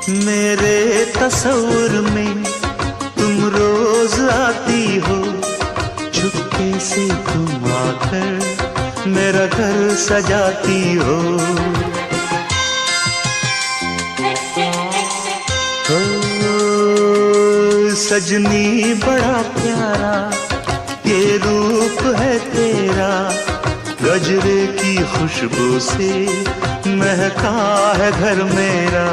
मेरे तस्वीर में तुम रोज आती हो, चुपके से तुम आकर मेरा घर सजाती हो। सजनी बड़ा प्यारा ये रूप है तेरा, गजरे की खुशबू से महका है घर मेरा।